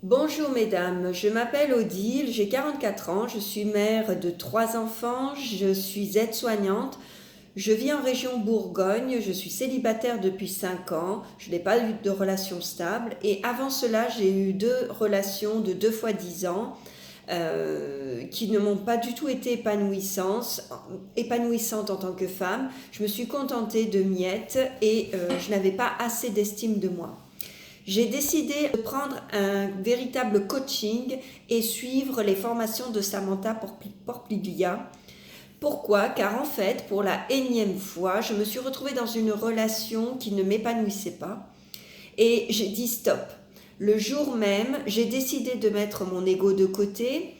Bonjour mesdames, je m'appelle Odile, j'ai 44 ans, je suis mère de 3 enfants, je suis aide-soignante, je vis en région Bourgogne, je suis célibataire depuis 5 ans, je n'ai pas eu de relation stable et avant cela j'ai eu 2 relations de 2 fois 10 ans qui ne m'ont pas du tout été épanouissantes en tant que femme. Je me suis contentée de miettes et je n'avais pas assez d'estime de moi. J'ai décidé de prendre un véritable coaching et suivre les formations de Samantha Porpiglia. Pourquoi? Car en fait, pour la énième fois, je me suis retrouvée dans une relation qui ne m'épanouissait pas et j'ai dit stop. Le jour même, j'ai décidé de mettre mon ego de côté,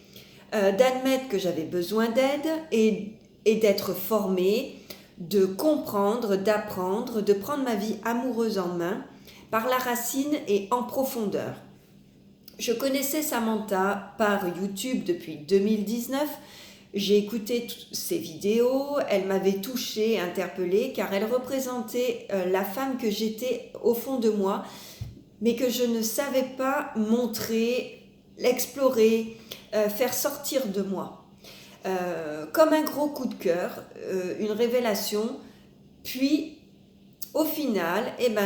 d'admettre que j'avais besoin d'aide et d'être formée, de comprendre, d'apprendre, de prendre ma vie amoureuse en main par la racine et en profondeur. Je connaissais Samantha par YouTube depuis 2019. J'ai écouté ses vidéos, elle m'avait touchée, interpellée, car elle représentait la femme que j'étais au fond de moi, mais que je ne savais pas montrer, explorer, faire sortir de moi. Comme un gros coup de cœur, une révélation, puis au final,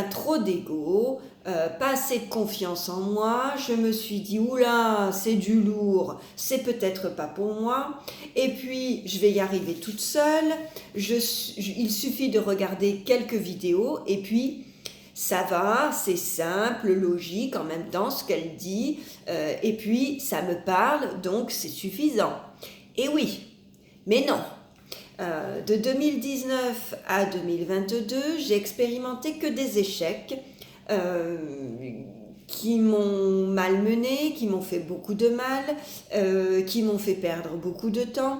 trop d'ego, pas assez de confiance en moi. Je me suis dit, oula, c'est du lourd, c'est peut-être pas pour moi. Et puis, je vais y arriver toute seule. Il suffit de regarder quelques vidéos et puis ça va, c'est simple, logique en même temps ce qu'elle dit. Et puis, ça me parle, donc c'est suffisant. Et oui, mais non. De 2019 à 2022, j'ai expérimenté que des échecs euh, qui m'ont malmenée, qui m'ont fait beaucoup de mal, qui m'ont fait perdre beaucoup de temps,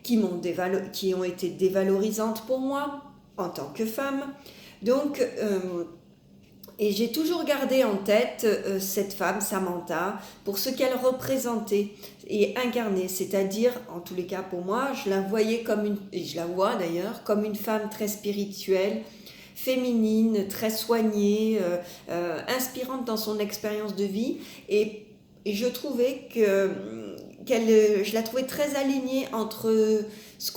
qui ont été dévalorisantes pour moi en tant que femme. Donc, et j'ai toujours gardé en tête cette femme, Samantha, pour ce qu'elle représentait et incarnait. C'est-à-dire, en tous les cas pour moi, je la voyais et je la vois d'ailleurs, comme une femme très spirituelle, féminine, très soignée, inspirante dans son expérience de vie. Et je trouvais je la trouvais très alignée entre ce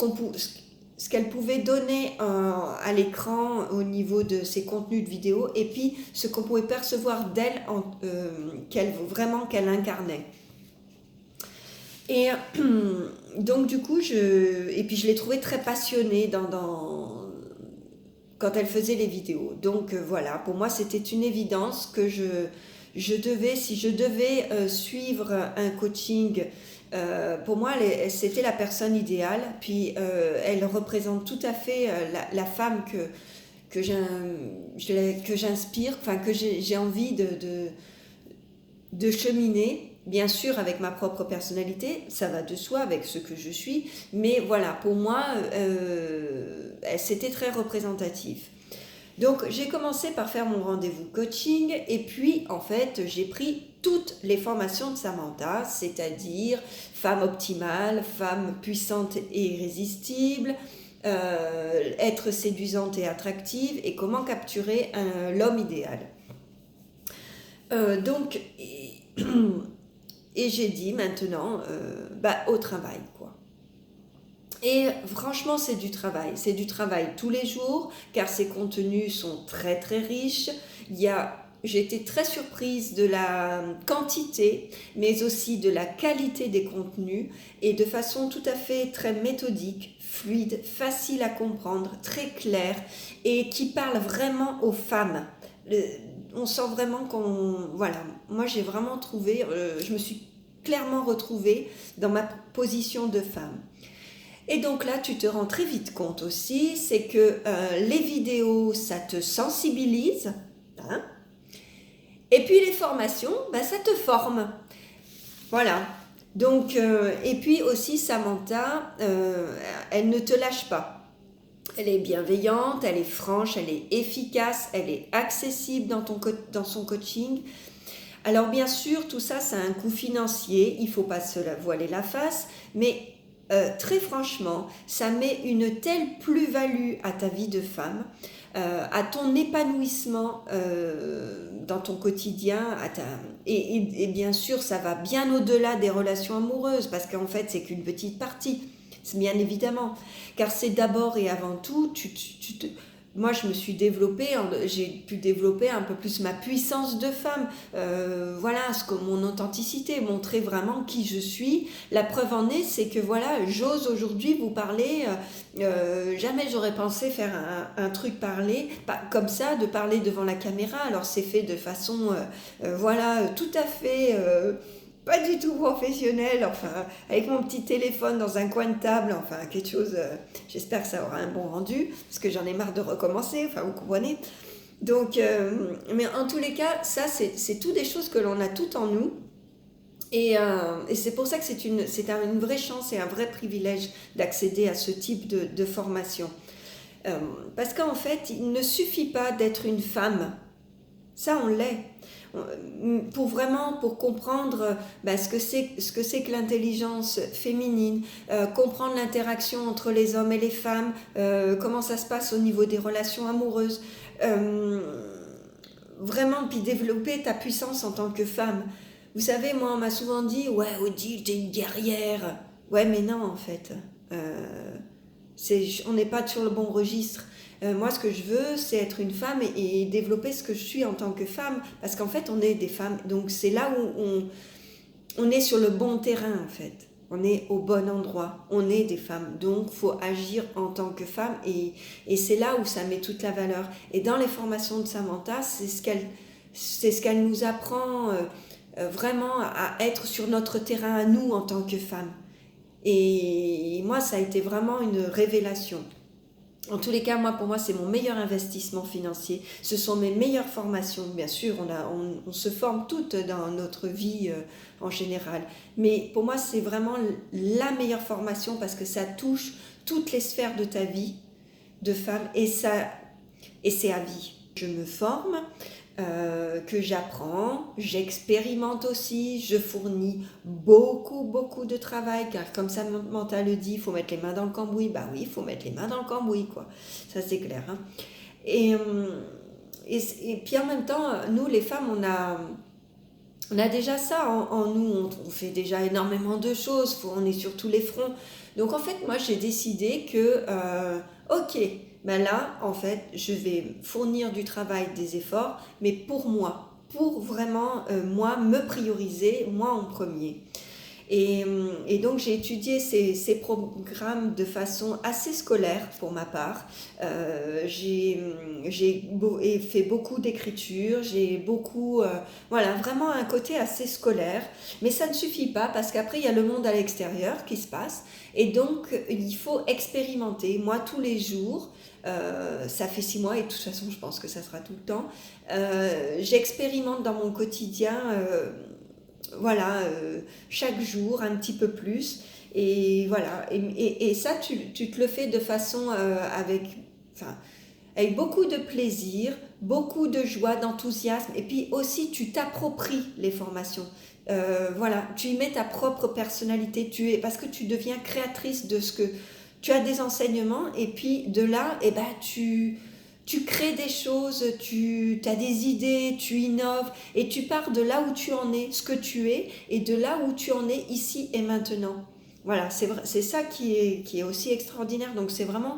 qu'elle pouvait donner à l'écran au niveau de ses contenus de vidéo et puis ce qu'on pouvait percevoir d'elle qu'elle incarnait. Et donc du coup, et puis je l'ai trouvée très passionnée quand elle faisait les vidéos. Donc voilà, pour moi c'était une évidence que si je devais suivre un coaching, pour moi c'était la personne idéale. Puis elle représente tout à fait la femme que j'inspire, enfin que j'ai envie de cheminer. Bien sûr, avec ma propre personnalité, ça va de soi avec ce que je suis, mais voilà, pour moi, c'était très représentatif. Donc, j'ai commencé par faire mon rendez-vous coaching, et puis, en fait, j'ai pris toutes les formations de Samantha, c'est-à-dire femme optimale, femme puissante et irrésistible, être séduisante et attractive, et comment capturer l'homme idéal. Donc, et j'ai dit maintenant, au travail, quoi. Et franchement, c'est du travail. C'est du travail tous les jours, car ces contenus sont très très riches. J'ai été très surprise de la quantité, mais aussi de la qualité des contenus, et de façon tout à fait très méthodique, fluide, facile à comprendre, très claire, et qui parle vraiment aux femmes. On sent vraiment Voilà, moi j'ai vraiment trouvé, je me suis clairement retrouvée dans ma position de femme. Et donc là, tu te rends très vite compte aussi, c'est que les vidéos, ça te sensibilise, hein, et puis les formations, ça te forme. Voilà. Donc, et puis aussi Samantha, elle ne te lâche pas. Elle est bienveillante, elle est franche, elle est efficace, elle est accessible dans son coaching. Alors bien sûr, tout ça, ça a un coût financier, il ne faut pas se voiler la face, mais très franchement, ça met une telle plus-value à ta vie de femme. à ton épanouissement dans ton quotidien, et bien sûr ça va bien au-delà des relations amoureuses, parce qu'en fait c'est qu'une petite partie, c'est bien évidemment, car c'est d'abord et avant tout, moi je me suis développée, j'ai pu développer un peu plus ma puissance de femme, voilà, mon authenticité, montrer vraiment qui je suis. La preuve en est, c'est que voilà, j'ose aujourd'hui vous parler, jamais j'aurais pensé faire un truc comme ça, de parler devant la caméra. Alors c'est fait de façon, voilà, tout à fait... pas du tout professionnel, enfin, avec mon petit téléphone dans un coin de table, enfin, quelque chose, j'espère que ça aura un bon rendu, parce que j'en ai marre de recommencer, enfin, vous comprenez. Donc, mais en tous les cas, ça, c'est tout des choses que l'on a toutes en nous, et c'est pour ça que c'est une vraie chance et un vrai privilège d'accéder à ce type de formation. Parce qu'en fait, il ne suffit pas d'être une femme, ça on l'est. Pour comprendre ce que c'est que l'intelligence féminine, comprendre l'interaction entre les hommes et les femmes, comment ça se passe au niveau des relations amoureuses, vraiment, puis développer ta puissance en tant que femme. Vous savez, moi on m'a souvent dit, ouais Odile, t'es une guerrière. Ouais, mais non, en fait, on n'est pas sur le bon registre. Moi, ce que je veux, c'est être une femme et développer ce que je suis en tant que femme, parce qu'en fait, on est des femmes, donc c'est là où on est sur le bon terrain, en fait. On est au bon endroit, on est des femmes, donc il faut agir en tant que femme, et c'est là où ça met toute la valeur. Et dans les formations de Samantha, c'est ce qu'elle nous apprend vraiment à être sur notre terrain à nous en tant que femmes. Et moi, ça a été vraiment une révélation. En tous les cas, pour moi, c'est mon meilleur investissement financier. Ce sont mes meilleures formations. Bien sûr, on se forme toutes dans notre vie en général. Mais pour moi, c'est vraiment la meilleure formation parce que ça touche toutes les sphères de ta vie de femme et c'est à vie. Je me forme, que j'apprends, j'expérimente aussi, je fournis beaucoup de travail, car comme Samantha le dit, il faut mettre les mains dans le cambouis. Bah oui, il faut mettre les mains dans le cambouis, quoi. Ça, c'est clair. Hein. Et puis en même temps, nous, les femmes, on a déjà ça en nous. On fait déjà énormément de choses, on est sur tous les fronts. Donc en fait, moi, j'ai décidé que, ok, là, en fait, je vais fournir du travail, des efforts, mais pour moi, pour vraiment, moi, me prioriser, moi en premier. Et donc, j'ai étudié ces programmes de façon assez scolaire, pour ma part. J'ai fait beaucoup d'écriture, j'ai beaucoup... voilà, vraiment un côté assez scolaire. Mais ça ne suffit pas, parce qu'après, il y a le monde à l'extérieur qui se passe. Et donc, il faut expérimenter. Moi, tous les jours... ça fait 6 mois et de toute façon je pense que ça sera tout le temps, j'expérimente dans mon quotidien, voilà, chaque jour un petit peu plus, et voilà, et ça tu te le fais de façon avec beaucoup de plaisir, beaucoup de joie, d'enthousiasme, et puis aussi tu t'appropries les formations. Voilà, tu y mets ta propre personnalité, parce que tu deviens créatrice de ce que tu as des enseignements, et puis de là, tu crées des choses, tu as des idées, tu innoves, et tu pars de là où tu en es, ce que tu es, et de là où tu en es ici et maintenant. Voilà, c'est ça qui est aussi extraordinaire. Donc c'est vraiment,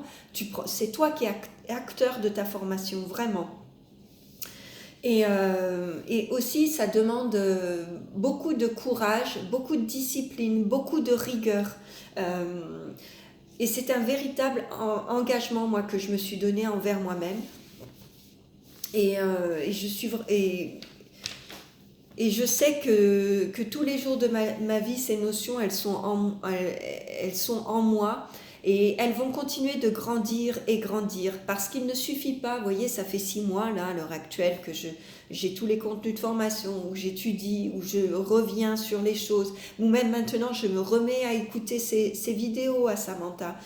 c'est toi qui es acteur de ta formation, vraiment. Et aussi, ça demande beaucoup de courage, beaucoup de discipline, beaucoup de rigueur. Et c'est un véritable engagement, moi, que je me suis donné envers moi-même. Et je sais que tous les jours de ma vie, ces notions, elles sont en moi. Et elles vont continuer de grandir et grandir, parce qu'il ne suffit pas, vous voyez, ça fait 6 mois là, à l'heure actuelle, que j'ai tous les contenus de formation, où j'étudie, où je reviens sur les choses, ou même maintenant je me remets à écouter ces vidéos à Samantha.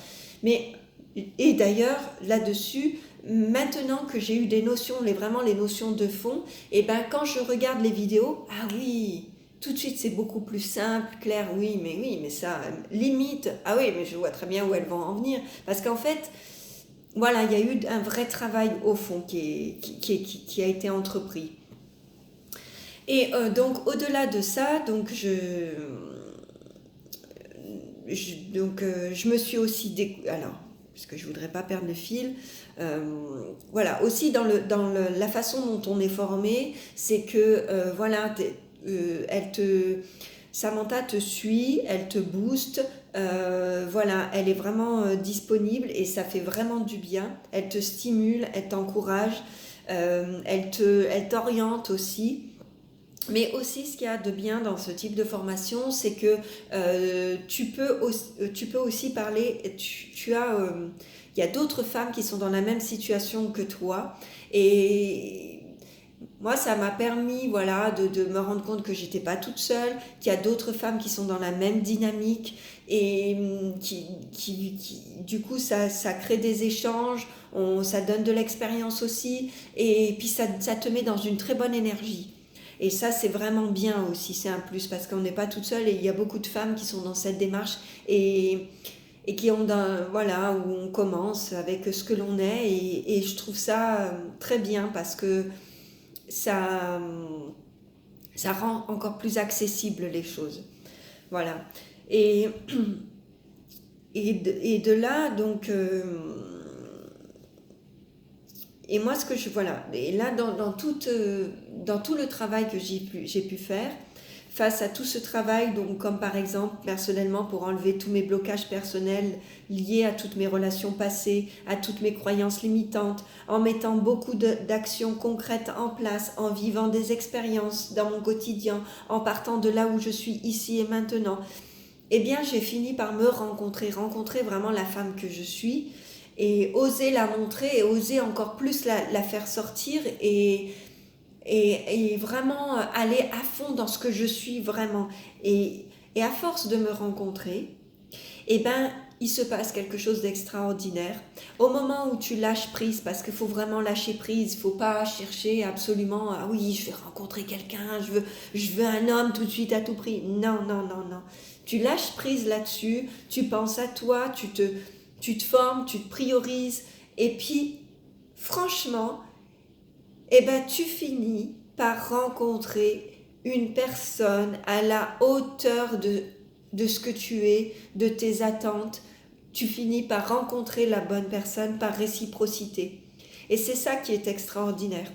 Et d'ailleurs, là-dessus, maintenant que j'ai eu des notions, vraiment les notions de fond, et quand je regarde les vidéos, ah oui, tout de suite c'est beaucoup plus simple, clair, oui, mais ça, limite, ah oui, mais je vois très bien où elles vont en venir, parce qu'en fait, voilà, il y a eu un vrai travail au fond qui a été entrepris. Et donc au-delà de ça, donc je me suis aussi alors parce que je voudrais pas perdre le fil, voilà, aussi la façon dont on est formé, c'est que voilà, Samantha te suit, elle te booste, voilà, elle est vraiment disponible et ça fait vraiment du bien. Elle te stimule, elle t'encourage, elle t'oriente aussi. Mais aussi, ce qu'il y a de bien dans ce type de formation, c'est que tu peux aussi parler. Il y a d'autres femmes qui sont dans la même situation que toi, et moi, ça m'a permis, voilà, de me rendre compte que j'étais pas toute seule, qu'il y a d'autres femmes qui sont dans la même dynamique et du coup, ça crée des échanges, ça donne de l'expérience aussi, et puis ça te met dans une très bonne énergie. Et ça, c'est vraiment bien aussi, c'est un plus, parce qu'on n'est pas toute seule et il y a beaucoup de femmes qui sont dans cette démarche et qui ont voilà, où on commence avec ce que l'on est, et je trouve ça très bien parce que ça, ça rend encore plus accessible les choses. Voilà. Et, et de là, donc... et moi, voilà, et là, dans tout le travail que j'ai pu faire, face à tout ce travail, donc comme par exemple, personnellement, pour enlever tous mes blocages personnels liés à toutes mes relations passées, à toutes mes croyances limitantes, en mettant beaucoup d'actions concrètes en place, en vivant des expériences dans mon quotidien, en partant de là où je suis ici et maintenant, eh bien, j'ai fini par me rencontrer vraiment la femme que je suis, et oser la montrer et oser encore plus la faire sortir, et vraiment aller à fond dans ce que je suis vraiment. Et à force de me rencontrer, eh ben, il se passe quelque chose d'extraordinaire. Au moment où tu lâches prise, parce qu'il faut vraiment lâcher prise, il ne faut pas chercher absolument, ah oui, je vais rencontrer quelqu'un, je veux un homme tout de suite à tout prix. Non, non, non, non. Tu lâches prise là-dessus, tu penses à toi, tu te formes, tu te priorises, et puis, franchement, eh ben, tu finis par rencontrer une personne à la hauteur de ce que tu es, de tes attentes. Tu finis par rencontrer la bonne personne par réciprocité. Et c'est ça qui est extraordinaire.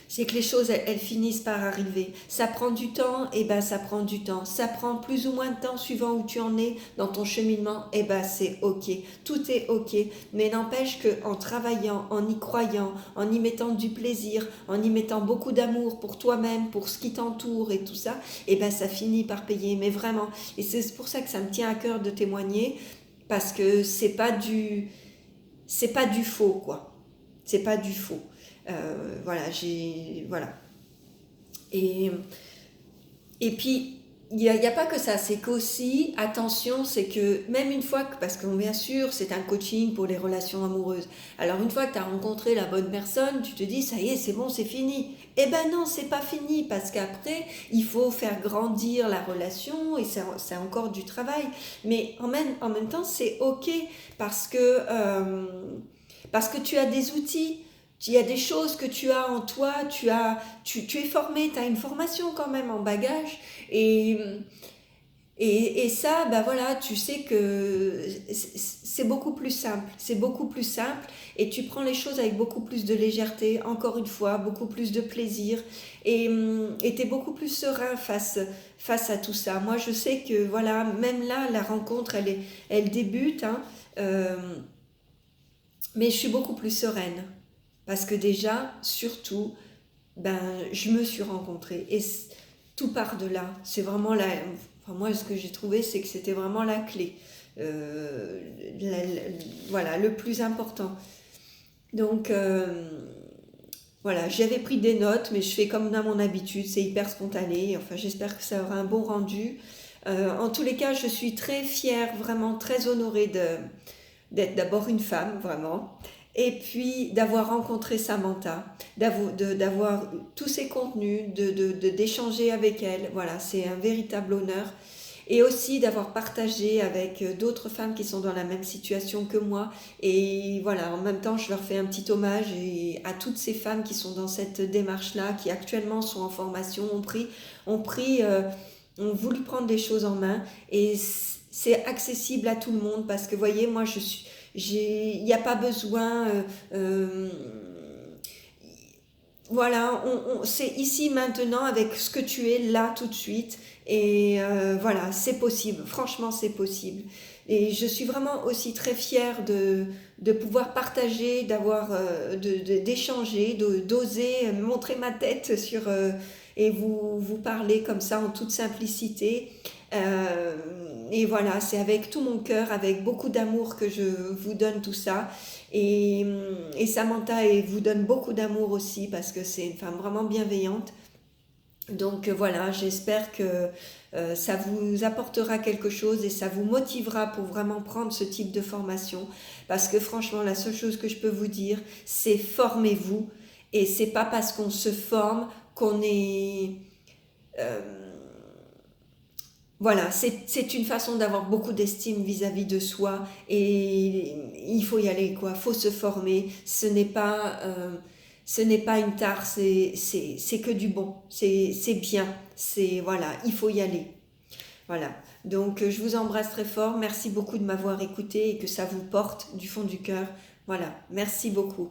C'est que les choses, elles finissent par arriver. Ça prend du temps, et ben ça prend du temps. Ça prend plus ou moins de temps suivant où tu en es dans ton cheminement, et ben c'est ok. Tout est ok. Mais n'empêche qu'en travaillant, en y croyant, en y mettant du plaisir, en y mettant beaucoup d'amour pour toi-même, pour ce qui t'entoure et tout ça, et ben ça finit par payer. Mais vraiment. Et c'est pour ça que ça me tient à cœur de témoigner, parce que c'est pas du faux, quoi. C'est pas du faux. Voilà, voilà. Et puis, il n'y a pas que ça, c'est qu'aussi, attention, c'est que même une fois parce que bien sûr, c'est un coaching pour les relations amoureuses. Alors, une fois que tu as rencontré la bonne personne, tu te dis, ça y est, c'est bon, c'est fini. Eh ben non, c'est pas fini, parce qu'après, il faut faire grandir la relation, et c'est encore du travail. Mais en même temps, c'est ok, parce que tu as des outils. Il y a des choses que tu as en toi, tu es formé, tu as une formation quand même en bagage, et ça, ben voilà, tu sais que c'est beaucoup plus simple, et tu prends les choses avec beaucoup plus de légèreté, encore une fois, beaucoup plus de plaisir, et tu es beaucoup plus serein face à tout ça. Moi, je sais que voilà, même là, la rencontre, elle débute, hein, mais je suis beaucoup plus sereine. Parce que déjà, surtout, je me suis rencontrée. Et tout part de là. C'est vraiment moi, ce que j'ai trouvé, c'est que c'était vraiment la clé. Voilà, le plus important. Donc, voilà, j'avais pris des notes, mais je fais comme dans mon habitude, c'est hyper spontané. Enfin, j'espère que ça aura un bon rendu. En tous les cas, je suis très fière, vraiment très honorée d'être d'abord une femme, vraiment. Et puis d'avoir rencontré Samantha, d'avoir tous ses contenus, d'échanger avec elle. Voilà, c'est un véritable honneur. et aussi d'avoir partagé avec d'autres femmes qui sont dans la même situation que moi. Et voilà, en même temps, je leur fais un petit hommage à toutes ces femmes qui sont dans cette démarche-là, qui actuellement sont en formation, ont pris, ont voulu prendre les choses en main, et c'est accessible à tout le monde parce que, vous voyez, moi, il n'y a pas besoin... voilà, c'est ici maintenant avec ce que tu es là tout de suite. Et voilà, c'est possible, franchement c'est possible. Et je suis vraiment aussi très fière de pouvoir partager, d'échanger, d'oser montrer ma tête et vous parler comme ça en toute simplicité. Euh, et voilà, c'est avec tout mon cœur, avec beaucoup d'amour que je vous donne tout ça. Et, et Samantha vous donne beaucoup d'amour aussi parce que c'est une femme vraiment bienveillante. Donc voilà, j'espère que ça vous apportera quelque chose et ça vous motivera pour vraiment prendre ce type de formation. Parce que franchement, la seule chose que je peux vous dire, c'est formez-vous. Et c'est pas parce qu'on se forme qu'on est... euh, voilà, c'est une façon d'avoir beaucoup d'estime vis-à-vis de soi et il faut y aller, quoi. Faut se former. Ce n'est pas une tare, c'est que du bon. C'est bien. Voilà, il faut y aller. Voilà. Donc, je vous embrasse très fort. Merci beaucoup de m'avoir écouté et que ça vous porte du fond du cœur. Voilà. Merci beaucoup.